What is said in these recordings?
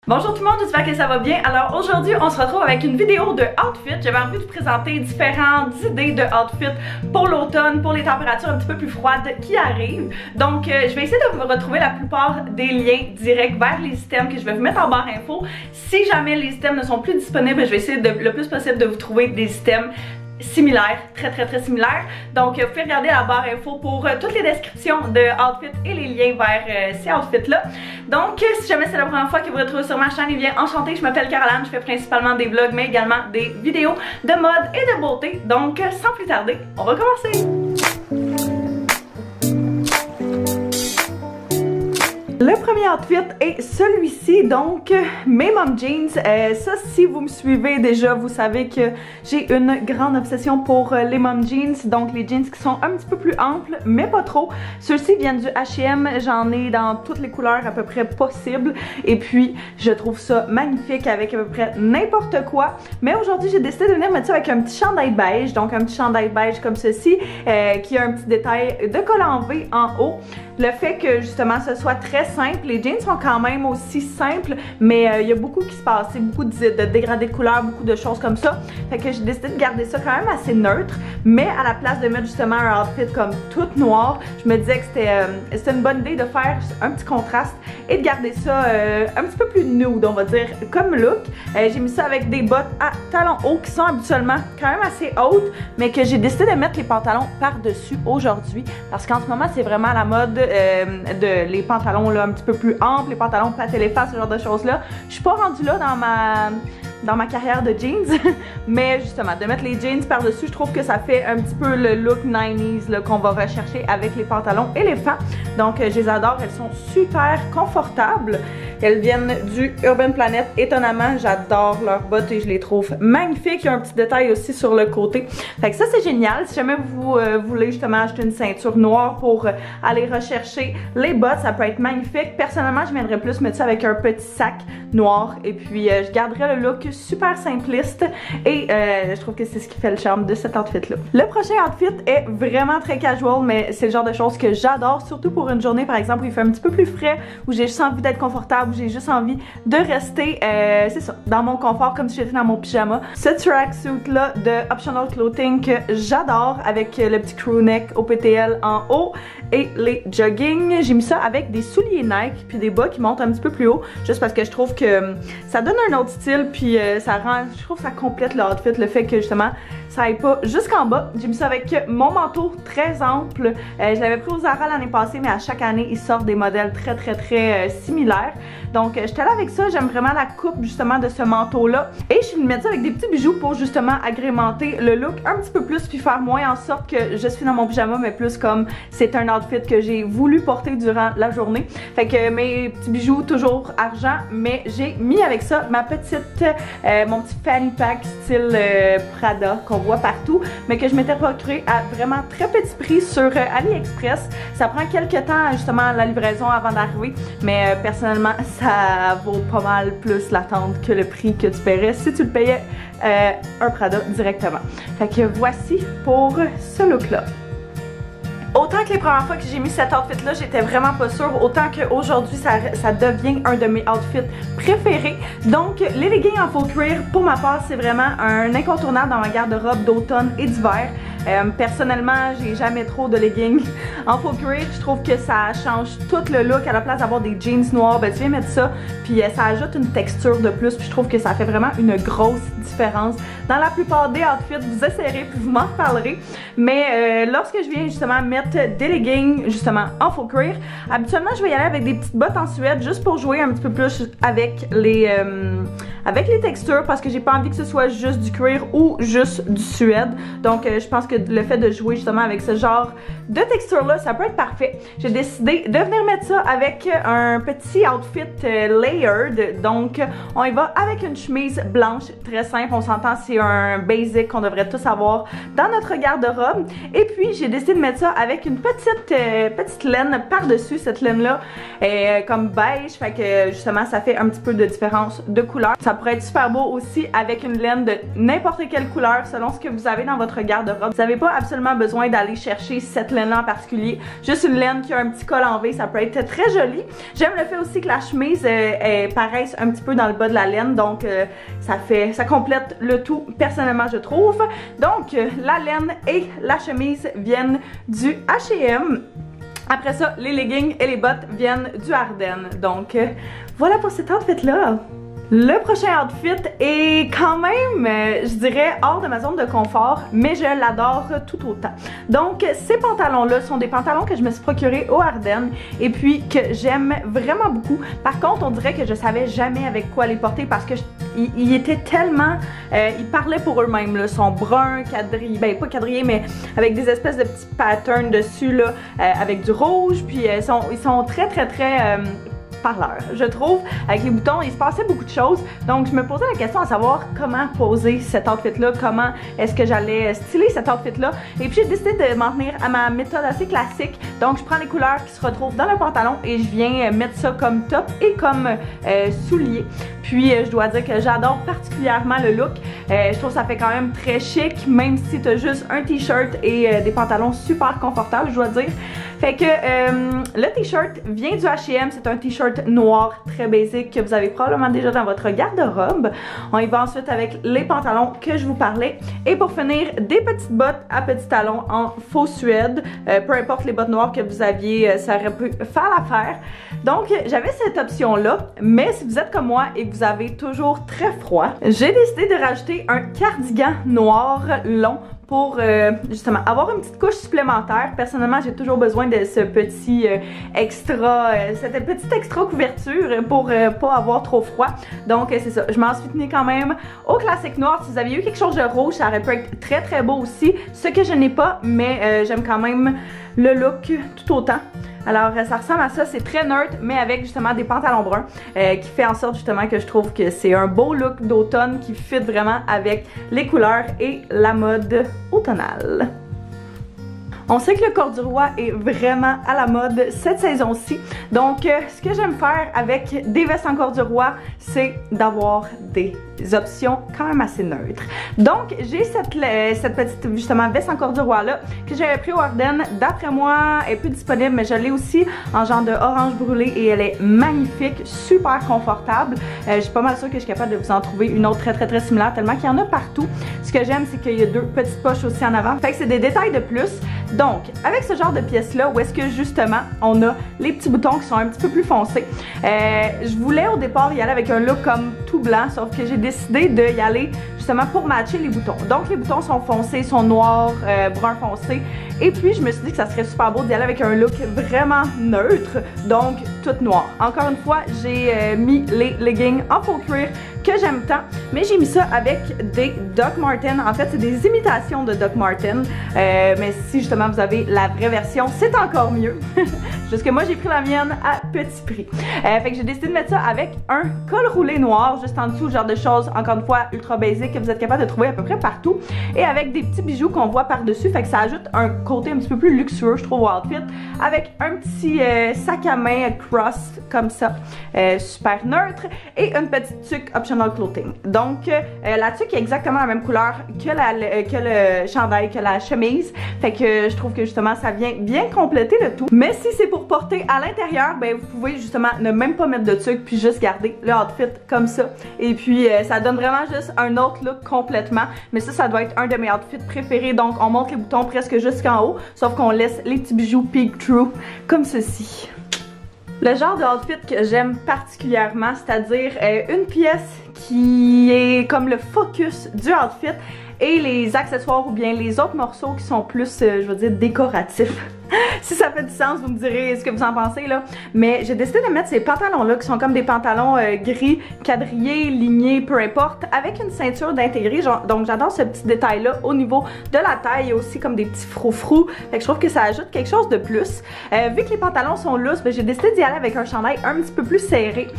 Bonjour tout le monde, j'espère que ça va bien. Alors aujourd'hui, on se retrouve avec une vidéo de outfit. J'avais envie de vous présenter différentes idées de outfit pour l'automne, pour les températures un petit peu plus froides qui arrivent. Donc je vais essayer de vous retrouver la plupart des liens directs vers les items que je vais vous mettre en barre info. Si jamais les items ne sont plus disponibles, je vais essayer le plus possible de vous trouver des items similaires, très similaires. Donc vous pouvez regarder la barre info pour toutes les descriptions de outfits et les liens vers ces outfits là. Donc si jamais c'est la première fois que vous retrouvez sur ma chaîne, eh bien enchantée, je m'appelle Caroline, je fais principalement des vlogs mais également des vidéos de mode et de beauté. Donc sans plus tarder, on va commencer. Le premier outfit est celui-ci, donc mes mom jeans. Ça, si vous me suivez déjà, vous savez que j'ai une grande obsession pour les mom jeans, donc les jeans qui sont un petit peu plus amples, mais pas trop. Ceux-ci viennent du H&M, j'en ai dans toutes les couleurs à peu près possibles, et puis je trouve ça magnifique avec à peu près n'importe quoi. Mais aujourd'hui, j'ai décidé de venir mettre ça avec un petit chandail beige, donc un petit chandail beige comme ceci, qui a un petit détail de col en V en haut. Le fait que justement ce soit très simple, les jeans sont quand même aussi simples, mais il y a beaucoup qui se passe, beaucoup de dégradés de couleurs, beaucoup de choses comme ça. Fait que j'ai décidé de garder ça quand même assez neutre, mais à la place de mettre justement un outfit comme tout noir, je me disais que c'était une bonne idée de faire un petit contraste et de garder ça un petit peu plus nude, on va dire, comme look. J'ai mis ça avec des bottes à talons hauts qui sont habituellement quand même assez hautes, mais que j'ai décidé de mettre les pantalons par-dessus aujourd'hui, parce qu'en ce moment c'est vraiment à la mode de les pantalons là un petit peu plus amples, les pantalons pâté les fesses, ce genre de choses là. Je suis pas rendue là dans ma carrière de jeans, mais justement de mettre les jeans par dessus, je trouve que ça fait un petit peu le look 90s qu'on va rechercher avec les pantalons éléphants. Donc je les adore, elles sont super confortables, elles viennent du Urban Planet. Étonnamment, j'adore leurs bottes et je les trouve magnifiques. Il y a un petit détail aussi sur le côté, fait que ça c'est génial. Si jamais vous voulez justement acheter une ceinture noire pour aller rechercher les bottes, ça peut être magnifique. Personnellement, je viendrais plus mettre ça avec un petit sac noir, et puis je garderais le look super simpliste, et je trouve que c'est ce qui fait le charme de cet outfit là. Le prochain outfit est vraiment très casual, mais c'est le genre de choses que j'adore, surtout pour une journée par exemple où il fait un petit peu plus frais, où j'ai juste envie d'être confortable, où j'ai juste envie de rester c'est ça, dans mon confort, comme si j'étais dans mon pyjama. Ce tracksuit là de Optional Clothing que j'adore, avec le petit crew neck au PTL en haut et les jogging. J'ai mis ça avec des souliers Nike puis des bas qui montent un petit peu plus haut, juste parce que je trouve que ça donne un autre style, puis ça rend, je trouve que ça complète l'outfit, le fait que justement ça aille pas jusqu'en bas. J'ai mis ça avec mon manteau très ample. Je l'avais pris au Zara l'année passée, mais à chaque année ils sortent des modèles très similaires. Donc j'étais là avec ça, j'aime vraiment la coupe justement de ce manteau là, et je vais mettre ça avec des petits bijoux pour justement agrémenter le look un petit peu plus, puis faire moins en sorte que je suis dans mon pyjama, mais plus comme c'est un outfit que j'ai voulu porter durant la journée. Fait que mes petits bijoux toujours argent, mais j'ai mis avec ça ma petite mon petit fanny pack style Prada qu'on voit partout, mais que je m'étais procuré à vraiment très petit prix sur AliExpress. Ça prend quelques temps justement la livraison avant d'arriver, mais personnellement ça vaut pas mal plus l'attente que le prix que tu paierais si tu le payais un Prada directement. Fait que voici pour ce look là. Autant que les premières fois que j'ai mis cet outfit là, j'étais vraiment pas sûre, autant qu'aujourd'hui ça devient un de mes outfits préférés. Donc les leggings en faux cuir, pour ma part, c'est vraiment un incontournable dans ma garde-robe d'automne et d'hiver. Personnellement, j'ai jamais trop de leggings en faux cuir. Je trouve que ça change tout le look. À la place d'avoir des jeans noirs, ben tu viens mettre ça, puis ça ajoute une texture de plus, puis je trouve que ça fait vraiment une grosse différence dans la plupart des outfits. Vous essayerez puis vous m'en reparlerez, mais lorsque je viens justement mettre des leggings justement en faux cuir, habituellement je vais y aller avec des petites bottes en suède, juste pour jouer un petit peu plus avec les textures, parce que j'ai pas envie que ce soit juste du cuir ou juste du suède. Donc je pense que le fait de jouer justement avec ce genre de texture là, ça peut être parfait. J'ai décidé de venir mettre ça avec un petit outfit layered. Donc on y va avec une chemise blanche très simple, on s'entend, c'est un basic qu'on devrait tous avoir dans notre garde-robe. Et puis j'ai décidé de mettre ça avec une petite laine par-dessus. Cette laine là est comme beige, fait que justement ça fait un petit peu de différence de couleur. Ça pourrait être super beau aussi avec une laine de n'importe quelle couleur selon ce que vous avez dans votre garde-robe. Vous n'avez pas absolument besoin d'aller chercher cette laine-là en particulier. Juste une laine qui a un petit col en V, ça peut être très joli. J'aime le fait aussi que la chemise paraisse un petit peu dans le bas de la laine, donc ça complète le tout personnellement je trouve. Donc la laine et la chemise viennent du H&M. Après ça, les leggings et les bottes viennent du Ardennes. Donc voilà pour cet outfit-là. Le prochain outfit est quand même, je dirais, hors de ma zone de confort, mais je l'adore tout autant. Donc, ces pantalons-là sont des pantalons que je me suis procurés au Ardennes et puis que j'aime vraiment beaucoup. Par contre, on dirait que je savais jamais avec quoi les porter parce que ils étaient tellement, ils parlaient pour eux-mêmes, là, sont bruns, quadrillés, ben pas quadrillés, mais avec des espèces de petits patterns dessus, là, avec du rouge, puis ils sont très parleur, je trouve. Avec les boutons, il se passait beaucoup de choses. Donc, je me posais la question à savoir comment poser cet outfit-là, comment est-ce que j'allais styler cet outfit-là. Et puis, j'ai décidé de m'en tenir à ma méthode assez classique. Donc, je prends les couleurs qui se retrouvent dans le pantalon et je viens mettre ça comme top et comme soulier. Puis, je dois dire que j'adore particulièrement le look. Je trouve que ça fait quand même très chic, même si tu as juste un t-shirt et des pantalons super confortables, je dois dire. Fait que le t-shirt vient du H&M, c'est un t-shirt noir très basique que vous avez probablement déjà dans votre garde-robe. On y va ensuite avec les pantalons que je vous parlais. Et pour finir, des petites bottes à petits talons en faux suède. Peu importe les bottes noires que vous aviez, ça aurait pu faire l'affaire. Donc j'avais cette option-là, mais si vous êtes comme moi et que vous avez toujours très froid, j'ai décidé de rajouter un cardigan noir long pour justement avoir une petite couche supplémentaire. Personnellement, j'ai toujours besoin de ce petit cette petite extra couverture pour pas avoir trop froid. Donc c'est ça, je m'en suis tenue quand même au classique noir. Si vous aviez eu quelque chose de rouge, ça aurait pu être très beau aussi. Ce que je n'ai pas, mais j'aime quand même le look tout autant. Alors ça ressemble à ça, c'est très neutre, mais avec justement des pantalons bruns qui fait en sorte justement que je trouve que c'est un beau look d'automne qui fit vraiment avec les couleurs et la mode automnale. On sait que le corduroy est vraiment à la mode cette saison-ci. Donc, ce que j'aime faire avec des vestes en corduroy, c'est d'avoir des options quand même assez neutres. Donc, j'ai cette petite, justement, veste en corduroy-là que j'avais pris au Ardennes. D'après moi, elle est plus disponible, mais je l'ai aussi en genre de orange brûlé et elle est magnifique, super confortable. Je suis pas mal sûre que je suis capable de vous en trouver une autre très similaire, tellement qu'il y en a partout. Ce que j'aime, c'est qu'il y a deux petites poches aussi en avant. Fait que c'est des détails de plus. Donc, avec ce genre de pièces-là, où est-ce que justement, on a les petits boutons qui sont un petit peu plus foncés, je voulais au départ y aller avec un look comme tout blanc, sauf que j'ai décidé d'y aller justement pour matcher les boutons. Donc, les boutons sont foncés, sont noirs, brun foncé, et puis je me suis dit que ça serait super beau d'y aller avec un look vraiment neutre, donc tout noir. Encore une fois, j'ai mis les leggings en faux cuir que j'aime tant, mais j'ai mis ça avec des Doc Martens. En fait, c'est des imitations de Doc Martens, mais si justement vous avez la vraie version, c'est encore mieux. Juste que moi, j'ai pris la mienne à petit prix. Fait que j'ai décidé de mettre ça avec un col roulé noir, juste en dessous, genre de choses, encore une fois, ultra basique, que vous êtes capable de trouver à peu près partout, et avec des petits bijoux qu'on voit par-dessus, fait que ça ajoute un côté un petit peu plus luxueux, je trouve, au outfit, avec un petit sac à main cross, comme ça, super neutre, et une petite tuque optional clothing. Donc, la tuque est exactement la même couleur que le chandail, que la chemise, fait que je trouve que justement, ça vient bien compléter le tout. Mais si c'est pour porter à l'intérieur, ben vous pouvez justement ne même pas mettre de tuque, puis juste garder le outfit comme ça. Et puis, ça donne vraiment juste un autre look complètement. Mais ça doit être un de mes outfits préférés. Donc, on monte les boutons presque jusqu'en haut, sauf qu'on laisse les petits bijoux peek through, comme ceci. Le genre de outfit que j'aime particulièrement, c'est-à-dire une pièce qui est comme le focus du outfit et les accessoires ou bien les autres morceaux qui sont plus, je veux dire, décoratifs. Si ça fait du sens, vous me direz ce que vous en pensez là. Mais j'ai décidé de mettre ces pantalons-là qui sont comme des pantalons gris, quadrillés, lignés, peu importe, avec une ceinture d'intégré. Donc j'adore ce petit détail-là au niveau de la taille. Il y a aussi comme des petits froufrous. Fait que je trouve que ça ajoute quelque chose de plus. Vu que les pantalons sont lousses, ben, j'ai décidé d'y aller avec un chandail un petit peu plus serré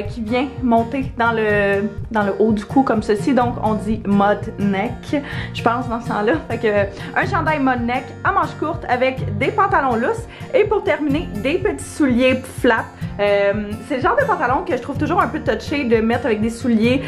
qui vient monter dans le haut du cou comme ceci. Donc on dit mod neck, je pense, dans ce sens-là. Fait que un chandail mod neck à manches courtes avec des pantalons lousses et pour terminer, des petits souliers flats. C'est le genre de pantalon que je trouve toujours un peu touché de mettre avec des souliers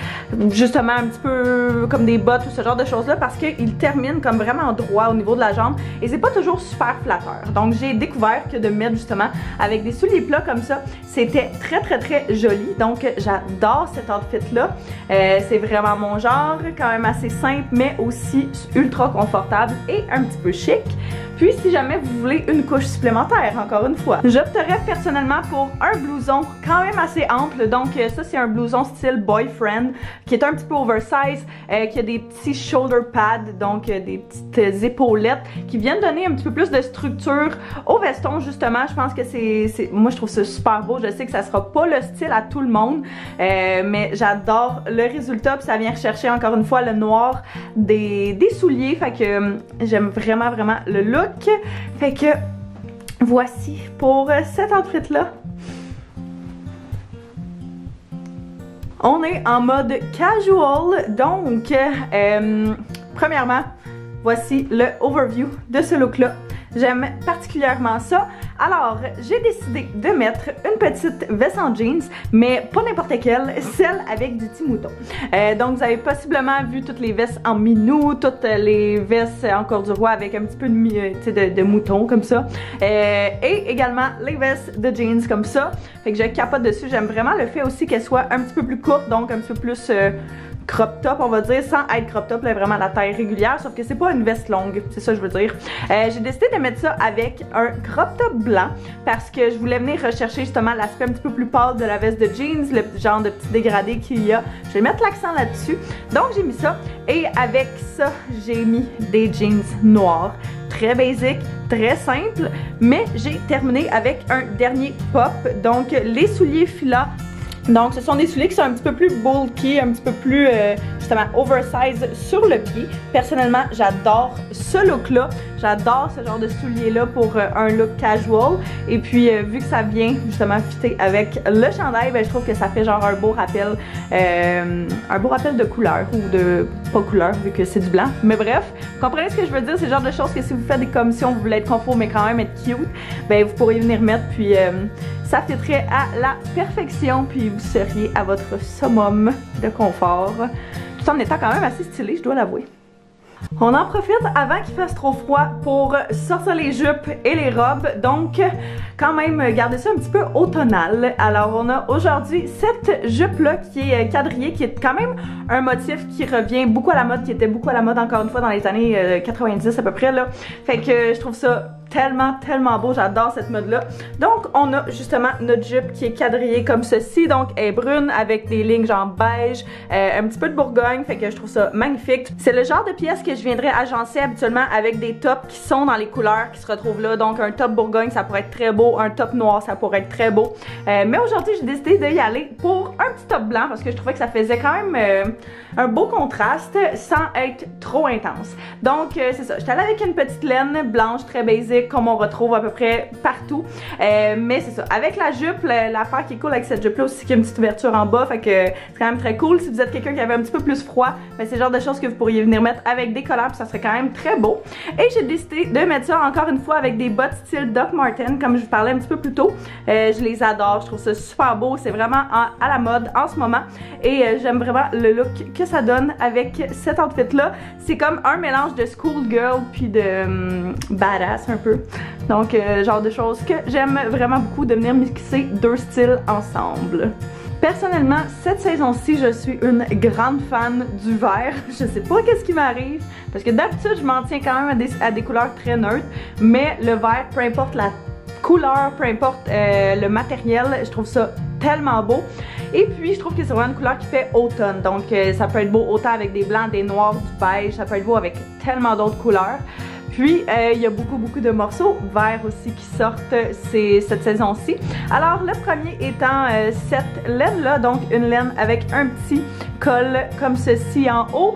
justement un petit peu comme des bottes ou ce genre de choses là parce qu'ils terminent comme vraiment droit au niveau de la jambe et c'est pas toujours super flatteur. Donc j'ai découvert que de mettre justement avec des souliers plats comme ça, c'était très joli. Donc j'adore cet outfit là. C'est vraiment mon genre, quand même assez simple mais aussi ultra confortable et un petit peu chic. Puis si jamais vous voulez une couche supplémentaire, encore une fois, j'opterais personnellement pour un blouson quand même assez ample. Donc ça c'est un blouson style boyfriend qui est un petit peu oversize, qui a des petits shoulder pads, donc des petites épaulettes qui viennent donner un petit peu plus de structure au veston justement. Je pense que moi je trouve ça super beau. Je sais que ça sera pas le style à tout le monde, mais j'adore le résultat. Puis ça vient rechercher encore une fois le noir des souliers. Fait que j'aime vraiment le look. Fait que voici pour cet outfit là. On est en mode casual, donc premièrement, voici le overview de ce look là. J'aime particulièrement ça. Alors, j'ai décidé de mettre une petite veste en jeans, mais pas n'importe quelle, celle avec du petit mouton. Donc, vous avez possiblement vu toutes les vestes en minou, toutes les vestes en corduroy avec un petit peu de mouton comme ça. Et également les vestes de jeans comme ça. Fait que je capote dessus. J'aime vraiment le fait aussi qu'elle soit un petit peu plus courte, donc un petit peu plus crop top, on va dire, sans être crop top, là, vraiment la taille régulière, sauf que c'est pas une veste longue, c'est ça que je veux dire. J'ai décidé de mettre ça avec un crop top blanc parce que je voulais venir rechercher justement l'aspect un petit peu plus pâle de la veste de jeans, le genre de petit dégradé qu'il y a. Je vais mettre l'accent là-dessus. Donc j'ai mis ça et avec ça, j'ai mis des jeans noirs. Très basic, très simple, mais j'ai terminé avec un dernier pop, donc les souliers Fila. Donc ce sont des souliers qui sont un petit peu plus bulky, un petit peu plus justement oversize sur le pied. Personnellement, j'adore ce look là, j'adore ce genre de souliers là pour un look casual. Et puis vu que ça vient justement fitter avec le chandail, ben, je trouve que ça fait genre un beau rappel de couleur ou de pas couleur vu que c'est du blanc. Mais bref, vous comprenez ce que je veux dire, c'est le genre de choses que si vous faites des commissions, vous voulez être confort mais quand même être cute, ben vous pourriez venir mettre puis ça fitterait à la perfection puis vous seriez à votre summum de confort tout en étant quand même assez stylé, je dois l'avouer. On en profite avant qu'il fasse trop froid pour sortir les jupes et les robes, donc quand même garder ça un petit peu automnal. Alors on a aujourd'hui cette jupe là qui est quadrillée, qui est quand même un motif qui revient beaucoup à la mode, qui était beaucoup à la mode encore une fois dans les années 90 à peu près là. Fait que je trouve ça tellement beau, j'adore cette mode là. Donc on a justement notre jupe qui est quadrillée comme ceci, donc elle est brune avec des lignes genre beige, un petit peu de bourgogne, fait que je trouve ça magnifique. C'est le genre de pièce que je viendrais agencer habituellement avec des tops qui sont dans les couleurs qui se retrouvent là, donc un top bourgogne ça pourrait être très beau, un top noir ça pourrait être très beau, mais aujourd'hui j'ai décidé d'y aller pour un petit top blanc parce que je trouvais que ça faisait quand même un beau contraste sans être trop intense. Donc c'est ça, j'étais allée avec une petite laine blanche très basique comme on retrouve à peu près partout, mais c'est ça, avec la jupe, l'affaire qui est cool avec cette jupe là aussi, qu'il y a une petite ouverture en bas, fait que c'est quand même très cool. Si vous êtes quelqu'un qui avait un petit peu plus froid, ben c'est le genre de choses que vous pourriez venir mettre avec des collants puis ça serait quand même très beau. Et j'ai décidé de mettre ça encore une fois avec des bottes style Doc Martens comme je vous parlais un petit peu plus tôt. Je les adore, je trouve ça super beau, c'est vraiment à la mode en ce moment et j'aime vraiment le look que ça donne avec cet outfit là. C'est comme un mélange de schoolgirl puis de badass un peu. Donc genre de choses que j'aime vraiment beaucoup, de venir mixer deux styles ensemble. Personnellement, cette saison-ci, je suis une grande fan du vert. Je sais pas qu'est-ce qui m'arrive, parce que d'habitude, je m'en tiens quand même à des couleurs très neutres, mais le vert, peu importe la couleur, peu importe le matériel, je trouve ça tellement beau. Et puis, je trouve que c'est vraiment une couleur qui fait automne, donc ça peut être beau autant avec des blancs, des noirs, du beige, ça peut être beau avec tellement d'autres couleurs. Puis, il y a beaucoup de morceaux verts aussi qui sortent cette saison-ci. Alors, le premier étant cette laine-là, donc une laine avec un petit col comme ceci en haut,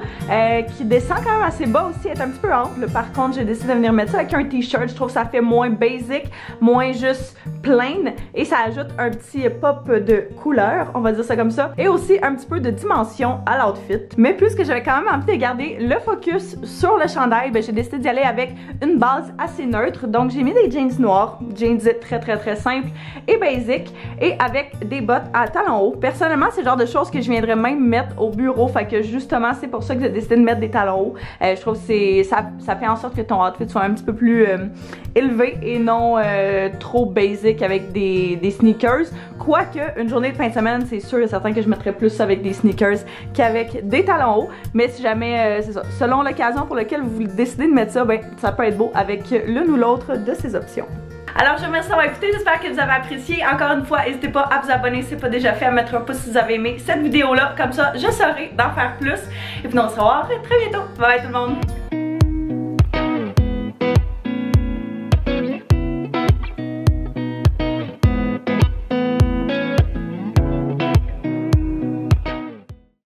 qui descend quand même assez bas aussi, est un petit peu ample. Par contre, j'ai décidé de venir mettre ça avec un t-shirt. Je trouve que ça fait moins basic, moins juste plain, et ça ajoute un petit pop de couleur, on va dire ça comme ça, et aussi un petit peu de dimension à l'outfit. Mais puisque j'avais quand même envie de garder le focus sur le chandail, ben j'ai décidé d'y aller avec une base assez neutre. Donc j'ai mis des jeans noirs, jeans très simples et basic, et avec des bottes à talons hauts. Personnellement, c'est le genre de choses que je viendrais même mettre au bureau, fait que justement c'est pour ça que j'ai décidé de mettre des talons hauts. Je trouve que ça fait en sorte que ton outfit soit un petit peu plus élevé et non trop basic avec des sneakers. Quoique, une journée de fin de semaine, c'est sûr et certain que je mettrais plus ça avec des sneakers qu'avec des talons hauts. Mais si jamais, c'est ça, selon l'occasion pour laquelle vous décidez de mettre ça, ben ça peut être beau avec l'une ou l'autre de ces options. Alors je vous remercie d'avoir écouté, j'espère que vous avez apprécié. Encore une fois, n'hésitez pas à vous abonner si ce n'est pas déjà fait, à mettre un pouce si vous avez aimé cette vidéo là, comme ça je saurai d'en faire plus. Et puis on se revoit très bientôt. Bye bye tout le monde!